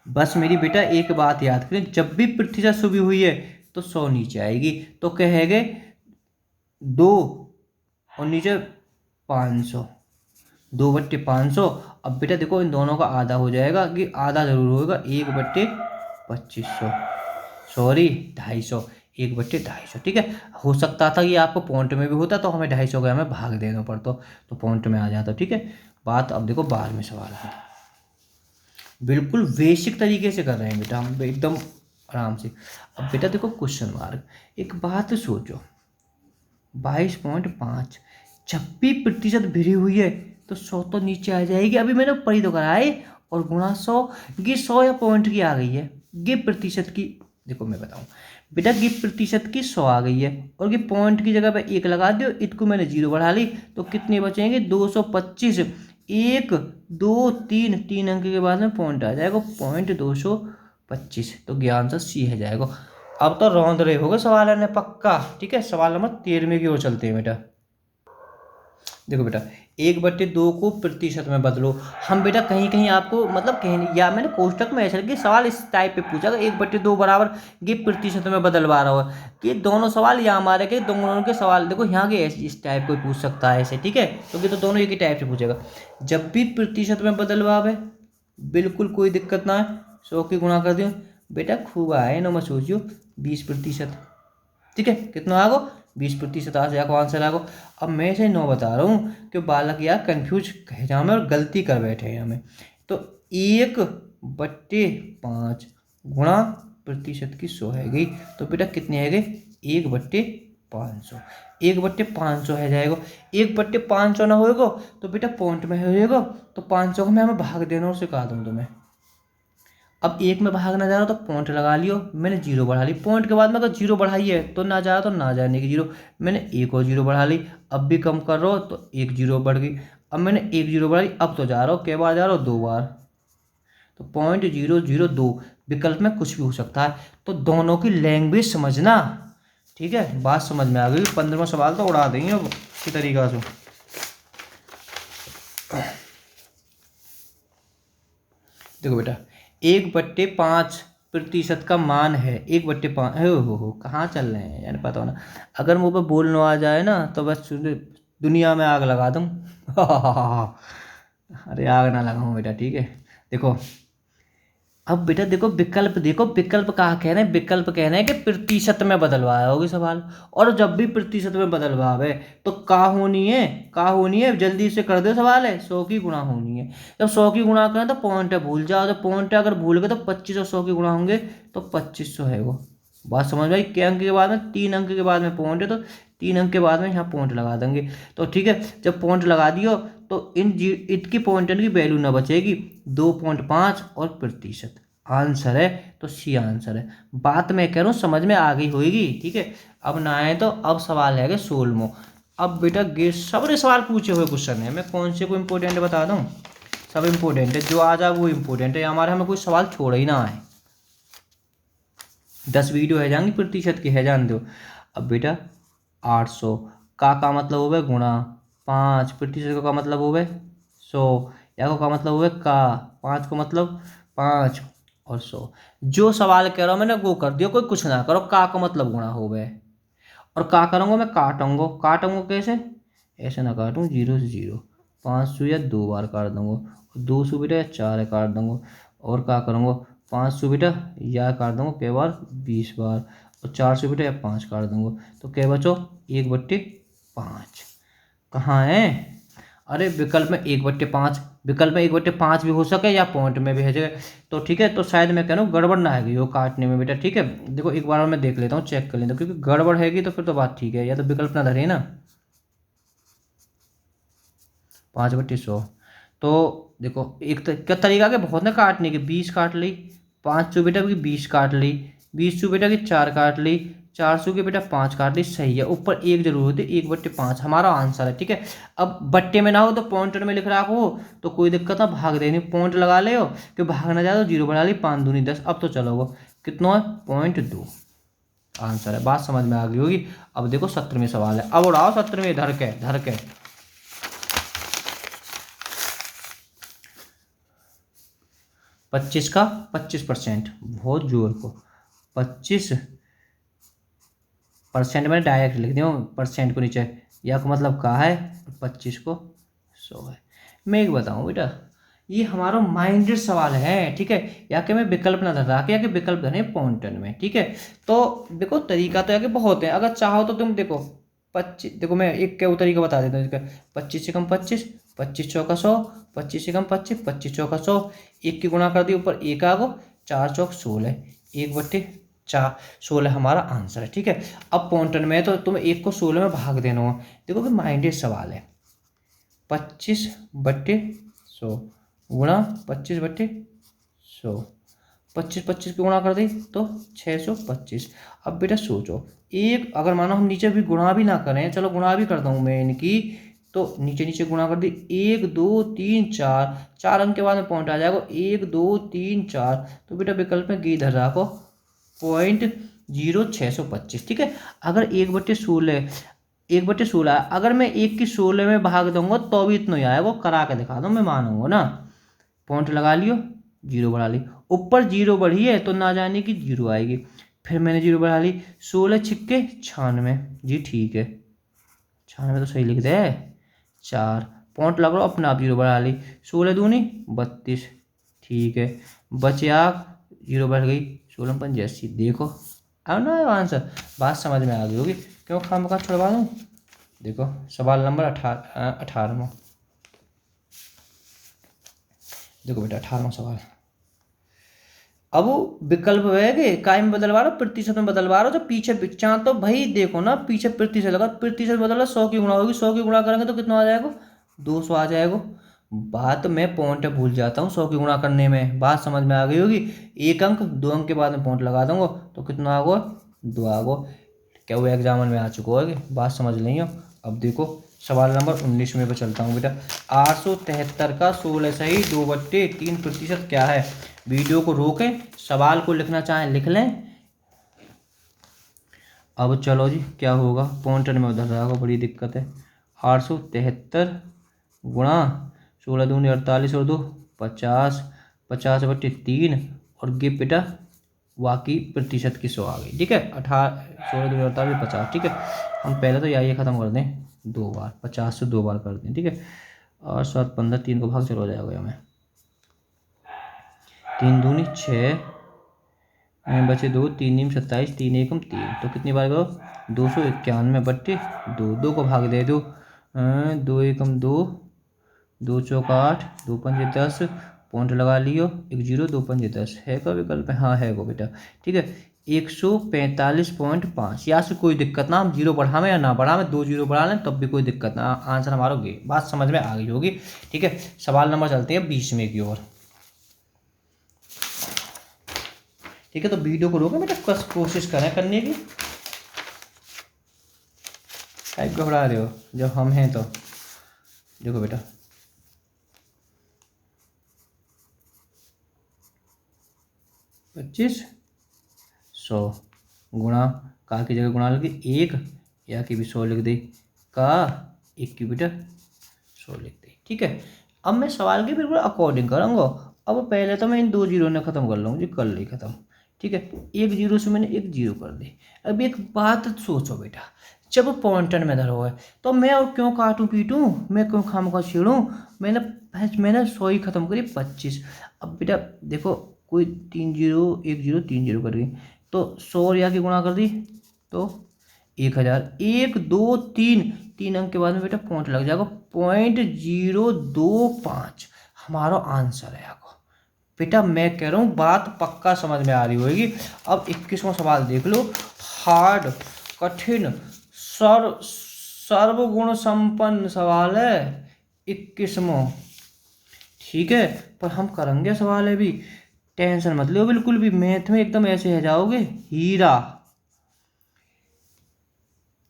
बस मेरी बेटा एक बात याद करें, जब भी प्रतिशत छुपी हुई है तो 100 नीचे आएगी, तो कहेंगे 2 और नीचे 500, 2/500। अब बेटा देखो इन दोनों का आधा हो जाएगा, कि आधा जरूर होगा 1/2500, सॉरी 250, 1/250, ठीक है। हो सकता था ये आपको पॉइंट में भी होता तो हमें 250 का हमें भाग देना पड़ता, तो पॉइंट में आ जाता, ठीक है। बात अब देखो 12वें सवाल है, बिल्कुल बेसिक तरीके से कर रहे हैं बेटा हम, एकदम आराम से। अब बेटा देखो क्वेश्चन मार्क, एक बात सोचो, 22.5 26% भिड़ी हुई है तो 100 तो नीचे आ जाएगी, अभी मैंने ऊपर ही तो करा है, और गुणा 100, ये 100 या पॉइंट की आ गई है, ये प्रतिशत की, देखो मैं बताऊं बेटा, ये प्रतिशत की 100 आ गई है, और ये पॉइंट की जगह पे 1 लगा दियो, इसको मैंने 0 बढ़ा ली, तो कितने बचेंगे 225, 1 2 3, 3 अंक के बाद में पॉइंट आ जाएगा, पॉइंट 225, तो ज्ञान से सी है जाएगा। अब तो रौंद रहे होगे सवाल ने पक्का, ठीक है। सवाल नंबर 13 की ओर चलते हैं बेटा। देखो बेटा, 1/2 को प्रतिशत में बदलो। हम बेटा कहीं कहीं आपको मतलब कहीं, या मैंने कोष्टक में ऐसा कि सवाल इस टाइप पे पूछा, 1/2 बराबर ये प्रतिशत में बदलवा रहा हो, कि दोनों सवाल या हमारे के दोनों के सवाल देखो यहाँ के इस टाइप कोई पूछ सकता है ऐसे, ठीक है, क्योंकि तो दोनों एक ही टाइप से पूछेगा। जब भी प्रतिशत में बदलवावे बिल्कुल कोई दिक्कत ना है, 100 की गुणा कर दियो बेटा, खूब आए ना, मैं सोचियो 20%, ठीक है, कितना आगो 20% आ जाएगा आंसर आगो। अब मैं से 9 बता रहा हूँ कि बालक यार कंफ्यूज कह जाओ में और गलती कर बैठे हैं हमें। तो 1/5 गुणा प्रतिशत की 100 है गई, तो बेटा कितने है गए 1/500, 1/500 है जाएगा। 1/500 ना होएगा तो बेटा पॉइंट में होएगा, तो 500 को मैं हमें भाग देना और सिखा दूँ तुम्हें। अब 1 में भागना जा रहा तो पॉइंट लगा लियो, मैंने 0 बढ़ा ली, पॉइंट के बाद में अगर 0 बढ़ाई है तो ना जा रहा तो ना जाने की 0, मैंने 1 और 0 बढ़ा ली, अब भी कम कर रहा हो तो 1 0 बढ़ गई, अब मैंने 1 0 बढ़ाई, अब तो जा रहा हो कै बार जा रहा हो 2 बार, तो 0.002 विकल्प में कुछ भी हो सकता है। तो दोनों की लैंग्वेज समझना, ठीक है, बात समझ में आ गई। 15वां सवाल तो उड़ा देंगे अब इसी तरीका से। देखो बेटा, 1/5% का मान है, 1/5 हो कहाँ चल रहे हैं यार, पता हो ना, अगर मुँह पे बोलना आ जाए ना तो बस दुनिया में आग लगा दूँ। अरे आग ना लगाऊँ बेटा, ठीक है। देखो अब बेटा देखो विकल्प, देखो विकल्प कहाँ कह रहे हैं, विकल्प कह रहे हैं कि प्रतिशत में बदलवाया होगी सवाल, और जब भी प्रतिशत में बदलवावे तो का होनी है, का होनी है, जल्दी से कर दो, सवाल है 100 की गुणा होनी है। जब 100 की गुणा करें तो पॉइंट है भूल जाओ, जब पॉइंट है अगर भूल गए तो 25 और 100 की गुणा होंगे तो 2500 है वो। बात समझ में आई, के अंक के बाद में 3 अंक के बाद में पॉइंट है, तो 3 अंक के बाद में यहाँ पॉइंट लगा देंगे, तो ठीक है। जब पॉइंट लगा दियो तो इनकी पॉइंट की वैल्यू ना बचेगी, 2.5 और प्रतिशत आंसर है, तो सी आंसर है। बात मैं कह रहा हूँ समझ में आ गई होगी, ठीक है। अब ना आए तो अब सवाल है 16वां। अब बेटा सबने सवाल पूछे हुए क्वेश्चन है, मैं कौन से को इम्पोर्टेंट बता दूँ, सब इम्पोर्टेंट है, जो आ जाए वो इम्पोर्टेंट है, हमारे हमें कोई सवाल छोड़ ही ना है। 10 वीडियो है जाएंगी प्रतिशत की है जान दो। अब बेटा 800 का मतलब हो गया गुणा 5, प्रतिशत का मतलब हो गए 100, या का मतलब हो गया का 5 को मतलब 5 और 100। जो सवाल कह रहा हूँ मैंने वो कर दियो, कोई कुछ ना करो, का मतलब गुणा हो गए, और का करूँगा मैं काटूंगा, काटूंगा कैसे, ऐसे ना काटूँ 0 से 0, 500 या 2 बार काट दूंगा, 200 बेटा या 4 काट दूंगा, और क्या करूँगा 500 बेटा या काट दूंगा कई बार 20 बार, और 400 बेटा या 5 काट दूंगा, तो क्या बचो 1/5। कहाँ है, अरे विकल्प में 1/5, विकल्प में 1/5 भी हो सके या पॉइंट में भी है जगह, तो ठीक है। तो शायद मैं कह रहा हूँ गड़बड़ ना है वो काटने में बेटा, ठीक है। देखो एक बार मैं देख लेता हूँ, चेक कर लेता हूँ, क्योंकि गड़बड़ हैगी तो फिर तो बात ठीक है, या तो विकल्प ना धरे ना। 5/100, तो देखो एक क्या तरीका के बहुत ना काटने के, 20 काट ली, 500 बेटा की 20 काट ली, 20 बेटा की 4 काट ली, 400 के बेटा 5 काट ली, सही है। ऊपर 1 जरूर होती, 1/5 हमारा आंसर है, ठीक है। अब बट्टे में ना हो तो पॉइंटर में लिख रहा हो तो कोई दिक्कत ना, भाग देनी, पॉइंट लगा ले हो कि भाग ना जाए तो 0 बढ़ा ली, 5 दूनी 10, अब तो चलो कितना है 0.2 आंसर है। बात समझ में आ गई होगी। अब देखो 17वें सवाल है, अब उड़ाओ 17वें, धर के 25 का 25%, बहुत जोर को 25% मैंने डायरेक्ट लिख दिया परसेंट को नीचे, या का मतलब का है 25 को 100 है। मैं एक बताऊं बेटा, ये हमारा माइंडेड सवाल है, ठीक है, या कि मैं विकल्प ना धरा के, या कि विकल्प धरे पॉइंटन में, ठीक है। तो देखो तरीका तो या कि बहुत है, अगर चाहो तो तुम देखो 25, देखो मैं एक क्या तरीका बता देता हूँ इसका, 25 से कम 25, 25 चौका 100, 25 एकम 25, 25 चौका 100, एक की गुणा कर दी ऊपर एक आ गो, 4 चौक 16, 1/4 16 हमारा आंसर है। ठीक है, अब पॉइंटन में तो तुम्हें एक को 16 में भाग देना हो। देखो कि माइंडेड सवाल है। 25/100 गुणा 25/100, 25 की गुणा कर दी तो 625। अब बेटा सोचो, एक अगर मानो हम नीचे भी गुणा भी ना करें, चलो गुणा भी कर दूँ मैं इनकी, तो नीचे नीचे गुणा कर दी, 1 2 3 4, 4 अंक के बाद में पॉइंट आ जाएगा 1 2 3 4, तो बेटा विकल्प में गी धर रखो 0.0625। ठीक है, अगर 1/16, 1/16 अगर मैं 1 की 16 में भाग दूंगा तो भी इतना ही आएगा, करा के दिखा दो मैं मानूंगा ना। पॉइंट लगा लियो, जीरो बढ़ा ली, ऊपर जीरो बढ़ी है तो ना जाने की जीरो आएगी, फिर मैंने जीरो बढ़ा ली, 16 छिक्के 96 जी ठीक है, 96 तो सही लिख दे, 4 पॉइंट लग रहा अपने आप, जीरो बढ़ा ली, 16 दूनी 32 ठीक है, बचे आप जीरो बढ़ गई, 16 देखो अब ना आंसर, बात समझ में आ गई होगी, क्यों खामखा छुड़वा दूँ। देखो सवाल नंबर 18वां, देखो बेटा 18वां सवाल। अब विकल्प है कि काय में बदलवा रहा हो, प्रतिशत में बदलवा रहा हो, जो पीछे पिक्चा तो भाई देखो ना, पीछे प्रतिशत लगा, प्रतिशत बदल रहा, 100 की गुणा होगी, 100 की गुणा करेंगे तो कितना आ जाएगा, 200 आ जाएगा। बात मैं पॉइंट भूल जाता हूँ 100 की गुणा करने में, बात समझ में आ गई होगी, एक अंक 2 अंक के बाद में पॉइंट लगा दूंगा तो कितना आगो, 2 आगो। क्या वो एग्जाम में आ चुका है, बात समझ नहीं हो। अब देखो सवाल नंबर 19 में चलता हूँ बेटा, 873 का 16 सही 2/3% क्या है। वीडियो को रोकें, सवाल को लिखना चाहें लिख लें। अब चलो जी क्या होगा, पॉइंटर में उधर रहा, बड़ी दिक्कत है। 873 गुणा 16 दूनी 48 और 2 50, 50/3 और गे बेटा बाकी प्रतिशत की 100 आ गई। ठीक है, 16 दूनी 48 50। ठीक है, हम पहले तो यही ख़त्म कर दें 2 बार, 50 से 2 बार कर दें। ठीक है, और 7 15 3 को भाग चलो जाएगा हमें, 3 दूनी 6 बचे 2, 3 नीम 27, 3 एकम 3, तो कितनी बार करो, 291/2, 2 को भाग दे दो, 2 एकम 2, 2 चौका 8, 2 पंजे 10, पॉइंट लगा लियो, 1 0 2 पंजे 10 है का विकल्प है, हाँ है को बेटा। ठीक है, 145.5, यहाँ से कोई दिक्कत ना, हम जीरो बढ़ावें या ना बढ़ावें, 2 जीरो बढ़ा लें तब भी कोई दिक्कत ना, आंसर हमारा होगी। बात समझ में आ गई होगी। ठीक है, सवाल नंबर चलते हैं 20वें की ओर। ठीक है, तो वीडियो को रोको बेटा, कोशिश करें करने की, टाइप घबरा रहे हो जब हम हैं तो। देखो बेटा 2500 गुणा का की जगह गुणा लगी 1 या की भी 100 लिख दी, का 1 की बेटा 100 लिख दी। ठीक है, अब मैं सवाल के बिल्कुल अकॉर्डिंग करूँगा। अब पहले तो मैं इन 2 जीरो ने ख़त्म कर लूँगी, कर ली ख़त्म। ठीक है, 1 जीरो से मैंने 1 जीरो कर दी। अब एक बात सोचो बेटा, जब पॉइंटर में धरो है तो मैं और क्यों काटूं पीटूं, मैं क्यों खामखा छेड़ूं, मैंने 100 ही ख़त्म करी 25। अब बेटा देखो कोई 3 जीरो 1 जीरो 3 जीरो कर गई, तो 100 और यहाँ की गुणा कर दी तो 1000, 1 2 3, 3 अंक के बाद में बेटा पॉइंट लग जाएगा, 0.025 हमारा आंसर है। आपको बेटा मैं कह रहा हूँ बात पक्का समझ में आ रही होगी। अब 21वां सवाल देख लो, हार्ड कठिन सर्वगुण संपन्न सवाल है 21वां। ठीक है, पर हम करेंगे सवाल है भी, टेंशन मत लो बिल्कुल भी, मैथ में एकदम ऐसे है जाओगे हीरा।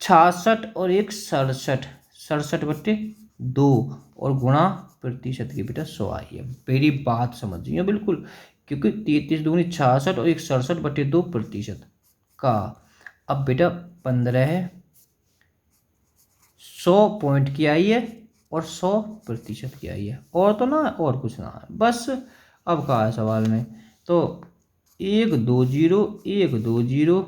66 और 1 67, 67/2 और गुणा प्रतिशत की बेटा 100 आई है। मेरी बात समझिए बिल्कुल, क्योंकि 33 दूनी 66 और 1 67/2% का। अब बेटा 15 है, 100 पॉइंट की आई है और 100% की आई है, और तो ना और कुछ ना है बस। अब कहा है सवाल में, तो 1 2 0 1 2 0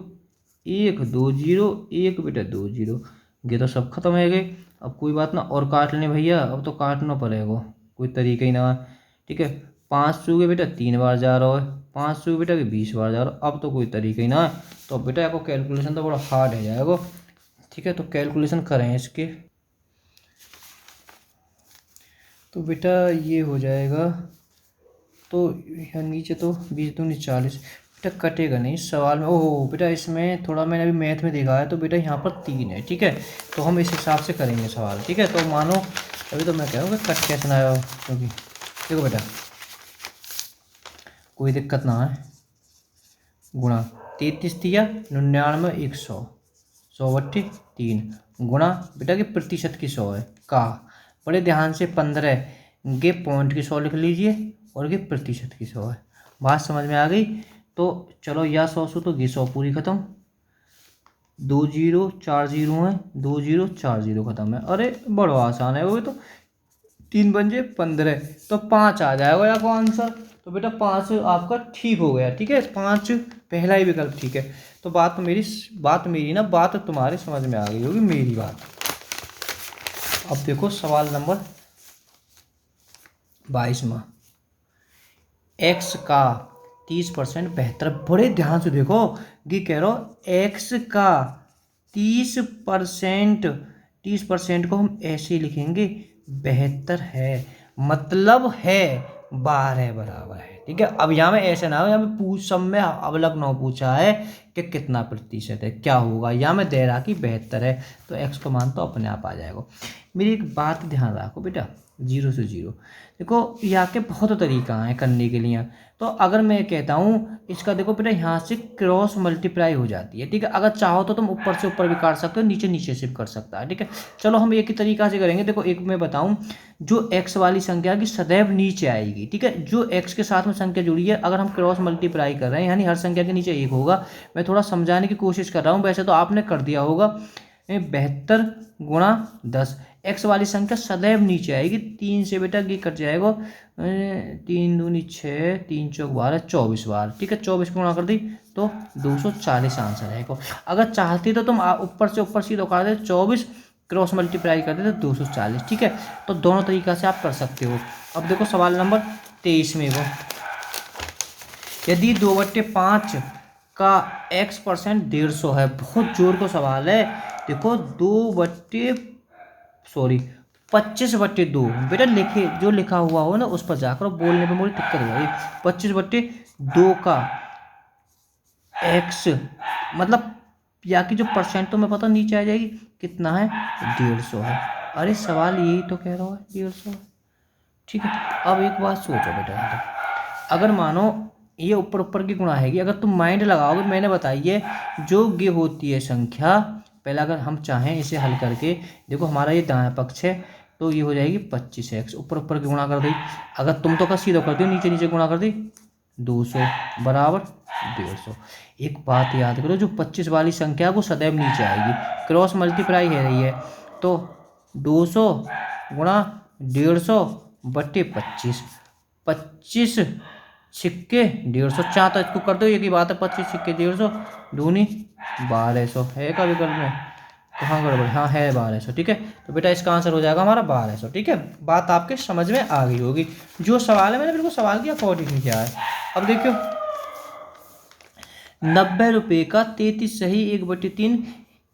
1 2 0 1 बेटा 2 0, ये तो सब खत्म है गए। अब कोई बात ना, और काट लेने भैया, अब तो काटना पड़ेगा, कोई तरीका ही ना। ठीक है, 500 के बेटा 3 बार जा रहा है, 500 के बेटा के 20 बार जा रहा है, अब तो कोई तरीका ही ना है। तो बेटा आपको कैलकुलेशन तो बड़ा हार्ड है जाएगा। ठीक है, तो कैलकुलेशन करें इसके, तो बेटा ये हो जाएगा, तो यहाँ नीचे तो 20×2 = 40। बेटा कटेगा नहीं सवाल में। ओहो बेटा इसमें थोड़ा मैंने अभी मैथ में देखा है, तो बेटा यहाँ पर 3 है, ठीक है। तो हम इस हिसाब से करेंगे सवाल, ठीक है। तो मानो अभी तो मैं कह रहा हूँ कि कट कैसे ना आया हो, क्योंकि देखो बेटा कोई दिक्कत ना है। गुणा 33 दिया 99 100, 100/3 गुणा बेटा के प्रतिशत की 100 है का, बड़े ध्यान से 15 के पॉइंट की 100 लिख लीजिए और ये प्रतिशत की 100 है। बात समझ में आ गई। तो चलो या 100 से तो ये 100 पूरी खत्म, 2 0 4 0 है, 2 0 4 0 खत्म है। अरे बड़ा आसान है वो तो, 3 पंजे 15, तो 5 आ जाएगा आपको आंसर। तो बेटा 5 आपका ठीक हो गया, ठीक है। 5 पहला ही विकल्प ठीक है। तो बात मेरी ना, बात तुम्हारी समझ में आ गई होगी मेरी बात। अब देखो सवाल नंबर 22वां, एक्स का 30% बेहतर। बड़े ध्यान से देखो कि कह रहा हूँ एक्स का 30%, 30% को हम ऐसे लिखेंगे बेहतर है, मतलब है 12 बराबर है, ठीक है। अब यहाँ में ऐसे ना हो, यहाँ में सब में अवलग ना पूछा है कि कितना प्रतिशत है, क्या होगा। यहाँ में दे रहा कि बेहतर है, तो एक्स का मान तो अपने आप आ जाएगा। मेरी एक बात ध्यान रखो बेटा, 0 से 0 देखो यहाँ के बहुत तरीका है करने के लिए। तो अगर मैं कहता हूँ इसका, देखो बेटा यहाँ से क्रॉस मल्टीप्लाई हो जाती है, ठीक है। अगर चाहो तो तुम ऊपर से ऊपर भी काट सकते हो, नीचे नीचे से भी कर सकता है, ठीक है। चलो हम एक ही तरीका से करेंगे। देखो एक मैं बताऊँ, जो एक्स वाली संख्या की सदैव नीचे आएगी, ठीक है। जो एक्स के साथ में संख्या जुड़ी है, अगर हम क्रॉस मल्टीप्लाई कर रहे हैं यानी हर संख्या के नीचे 1 होगा। मैं थोड़ा समझाने की कोशिश कर रहा हूँ, वैसे तो आपने कर दिया होगा। 72 गुणा 10, एक्स वाली संख्या सदैव नीचे आएगी। 3 से बेटा ये कट जाएगा, 3 दूनी 6, 3 चौक 12, 24 बार, ठीक है। 24 गुणा कर दी तो 240 आंसर आएगा। अगर चाहती तो तुम ऊपर से ऊपर सीधे कर दे, 24 क्रॉस मल्टीप्लाई कर देते 240, ठीक है। तो दोनों तरीका से आप कर सकते हो। अब देखो सवाल नंबर 23 में वो, यदि 2/5 का x% 150 है। बहुत जोर का सवाल है। देखो 25/2 बेटा लिखे जो लिखा हुआ हो ना उस पर जाकर, बोलने में मुझे दिक्कत हो रही है। 25/2 का x मतलब या की जो परसेंट तो मैं पता नीचे आ जाएगी, कितना है 150 है। अरे सवाल यही तो कह रहा है 150, ठीक है। अब एक बात सोचो बेटा, अगर मानो ये ऊपर ऊपर की गुणा है, अगर तुम माइंड लगाओगे, मैंने बताइए जो ये होती है संख्या, पहले अगर हम चाहें इसे हल करके, देखो हमारा ये दायां पक्ष है, तो ये हो जाएगी 25x, ऊपर ऊपर की गुणा कर दी। अगर तुम तो का सीधा कर दी, नीचे नीचे गुणा कर दी, 200 बराबर 150। एक बात याद करो, जो 25 वाली संख्या को सदैव नीचे आएगी, क्रॉस मल्टीप्लाई है रही है, तो 200 गुणा 150/25, 25 सिक्के 150, चाह तो इसको कर दो, एक ही बात है, 25 सिक्के 150 दूनी 1200 है का विकल्प में, कहाँ गड़बड़, हाँ है 1200, ठीक है। तो बेटा इसका आंसर हो जाएगा हमारा 1200, ठीक है। बात आपके समझ में आ गई होगी। जो सवाल है मैंने बिल्कुल सवाल के अकॉर्डिंग किया है। अब देखियो 90 रुपये का 33 सही 1/3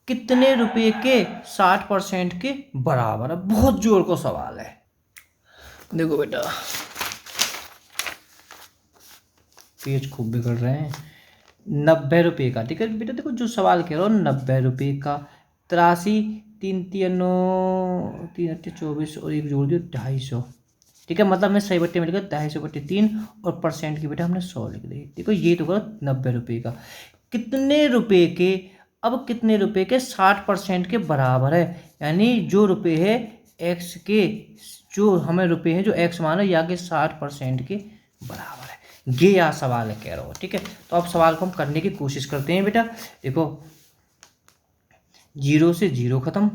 कितने रुपए के 60% के बराबर है। बहुत जोर का सवाल है। देखो बेटा पेज खूब बिगड़ रहे हैं। 90 रुपये का, ठीक है बेटा। देखो जो सवाल कह रहा हूँ 90 रुपये का, 83 3 3 9 3 8 24 और एक जोड़ दियो 250, ठीक है। मतलब मैं सही बट्टे में लिखा 250/3 और परसेंट की बेटा हमने 100 लिख दी। देखो ये तो करो 90 रुपये का कितने रुपए के, अब कितने रुपए के 60% के बराबर है, यानी जो रुपए है एक्स के, जो हमें रुपए हैं जो एक्स माना या के 60% के बराबर है। ये या सवाल है कह रहा हूँ, ठीक है। तो अब सवाल को हम करने की कोशिश करते हैं बेटा। देखो 0 से 0 खत्म,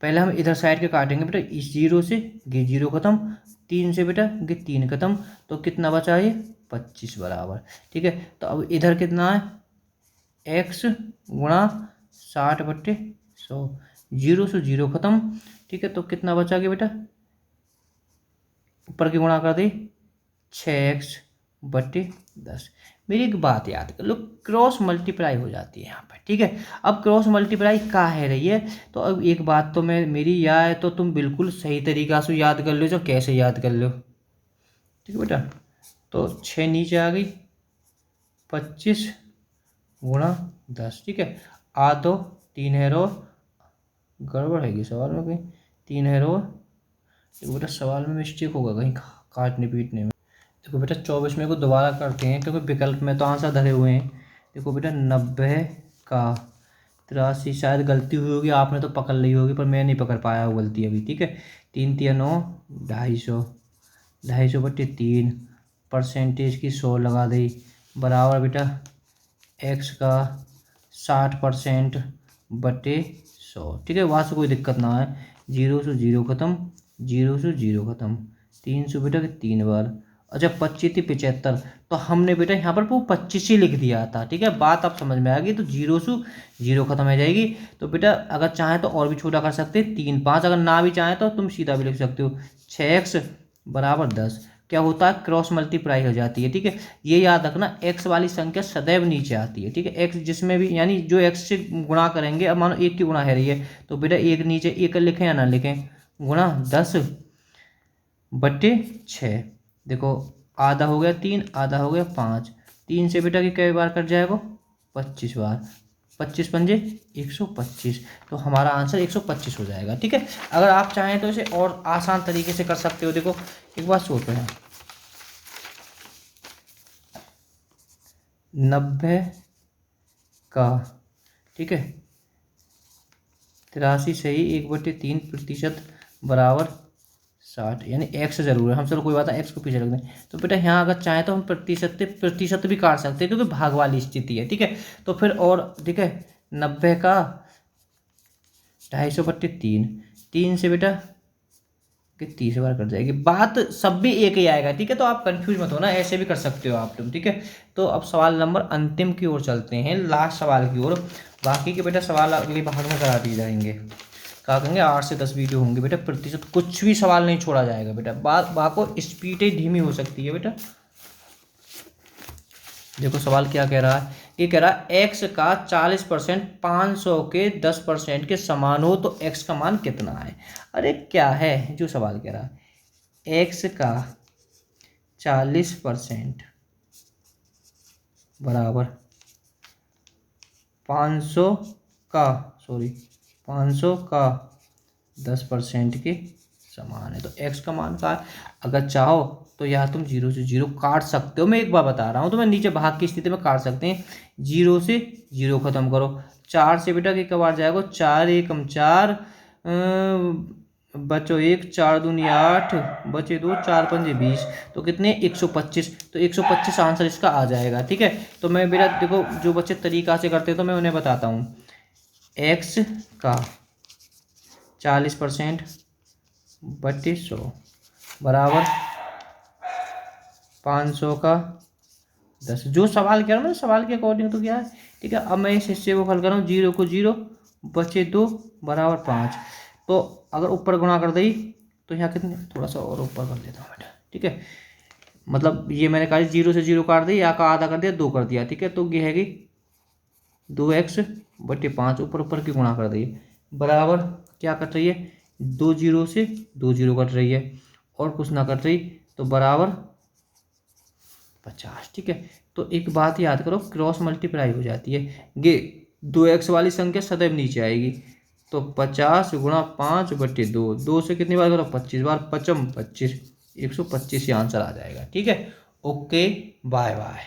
पहले हम इधर साइड के काटेंगे बेटा, इस 0 से ये 0 खत्म, 3 से बेटा ये 3 खत्म, तो कितना बचा ये 25 बराबर, ठीक है। तो अब इधर कितना है x गुणा 60/100, 0 से 0 खत्म, ठीक है। तो कितना बचा गया बेटा, ऊपर की गुणा कर दी 6x/10, मेरी एक बात याद कर लो, क्रॉस मल्टीप्लाई हो जाती है यहाँ पर, ठीक है। अब क्रॉस मल्टीप्लाई का है रही है, तो अब एक बात तो मैं मेरी यह है, तो तुम बिल्कुल सही तरीका से याद कर लो, जो कैसे याद कर लो, ठीक है बेटा। तो 6 नीचे आ गई, 25 गुणा 10, ठीक है। आ तो 3 है रो, गड़बड़ है सवाल में कहीं, 3 है रो, देखो बेटा सवाल में मिस्टेक होगा कहीं काटने पीटने में। देखो बेटा 24 में को दोबारा करते हैं, क्योंकि विकल्प में तो आंसर धरे हुए हैं। देखो बेटा 90 का 83, शायद गलती हुई होगी, आपने तो पकड़ ली होगी, पर मैं नहीं पकड़ पाया वो गलती अभी, ठीक है। 3 तिया 9, 250, 250 बटे 3, परसेंटेज की 100 लगा दी, बराबर बेटा x का 60% बटे 100, ठीक है। वहाँ से कोई दिक्कत ना है, 0 से 0 खत्म, 0 से 0 खत्म, 300 बेटा के 3 बार। अच्छा 25 थी 75, तो हमने बेटा यहाँ पर वो 25 ही लिख दिया था, ठीक है। बात आप समझ में आ गई, तो 0 से 0 खत्म हो जाएगी। तो बेटा अगर चाहें तो और भी छोटा कर सकते हैं, 3 5, अगर ना भी चाहें तो तुम सीधा भी लिख सकते हो, 6x बराबर 10। क्या होता है, क्रॉस मल्टीप्लाई हो जाती है, ठीक है। ये याद रखना, x वाली संख्या सदैव नीचे आती है, ठीक है। x जिसमें भी, यानी जो x से गुणा करेंगे, अब मानो 1 की गुणा है रही है, तो बेटा 1 नीचे 1 लिखें या ना लिखें, गुणा 10 बटे 6। देखो आधा हो गया 3, आधा हो गया 5, 3 से बेटा की कई बार कट जाएगा, 25 बार, 25 पंजे 125, तो हमारा आंसर 125 हो जाएगा, ठीक है। अगर आप चाहें तो इसे और आसान तरीके से कर सकते हो। देखो एक बात सोचो हैं, 90 का, ठीक है, 83 सही 1/3% बराबर 60, यानी x जरूर है, हम चलो कोई बात है, x को पीछे रख दें। तो बेटा यहाँ अगर चाहें तो हम प्रतिशत भी काट सकते हैं, क्योंकि भाग वाली स्थिति है, ठीक है। तो फिर और, ठीक है, 90 का 250/3, 3 से बेटा कि 30 बार कट जाएगी, बात सब भी एक ही आएगा, ठीक है। तो आप कंफ्यूज मत होना, ऐसे भी कर सकते हो आप तुम, ठीक है। तो अब सवाल नंबर अंतिम की ओर चलते हैं, लास्ट सवाल की ओर। बाकी के बेटा सवाल अगले भाग में करा दिए जाएंगे, क्या करेंगे, 8 से 10 वीडियो होंगे बेटा, प्रतिशत कुछ भी सवाल नहीं छोड़ा जाएगा बेटा, बात को स्पीड ही धीमी हो सकती है बेटा। देखो सवाल क्या कह रहा है, ये कह रहा है x का 40% 500 के 10% के समान हो तो x का मान कितना है। अरे क्या है जो सवाल कह रहा है, x का 40% बराबर 500 का, सॉरी 500 का 10% के समान है, तो x का मान का, अगर चाहो तो यहाँ तुम 0 से 0 काट सकते हो। मैं एक बार बता रहा हूँ, तो मैं नीचे भाग की स्थिति में काट सकते हैं, 0 से 0 खत्म करो, 4 से बेटा के कबार जाएगा, 4 एकम 4, बचो 1, 4 दूनी 8, बचे 2, 4 पंजे 20, तो कितने 125, तो 125 आंसर इसका आ जाएगा, ठीक है। तो मैं बेटा देखो जो बच्चे तरीका से करते हैं तो मैं उन्हें बताता हूँ, x का 40% बटे 100 बराबर 500 का 10, जो सवाल कह रहा हूँ सवाल के अकॉर्डिंग तो क्या है, ठीक है। अब मैं इस हिस्से को हल कर रहा हूँ, 0 को 0, बचे 2 बराबर 5, तो अगर ऊपर गुणा कर दी तो यहाँ कितने, थोड़ा सा और ऊपर कर देता हूँ बेटा, ठीक है। मतलब ये मैंने कहा 0 से 0 काट दी, या का आधा कर दिया, 2 कर दिया, ठीक है। तो ये है 2x बटे 5, ऊपर ऊपर की गुणा कर दी, बराबर क्या कट रही है, 2 0 से 2 0 कट रही है, और कुछ ना कट रही, तो बराबर 50, ठीक है। तो एक बात याद करो, क्रॉस मल्टीप्लाई हो जाती है, ये 2x वाली संख्या सदैव नीचे आएगी, तो 50 गुणा 5 बटे 2, 2 से कितनी बार करो, 25 बार, 55 25, 125 ही आंसर आ जाएगा, ठीक है। Okay bye bye.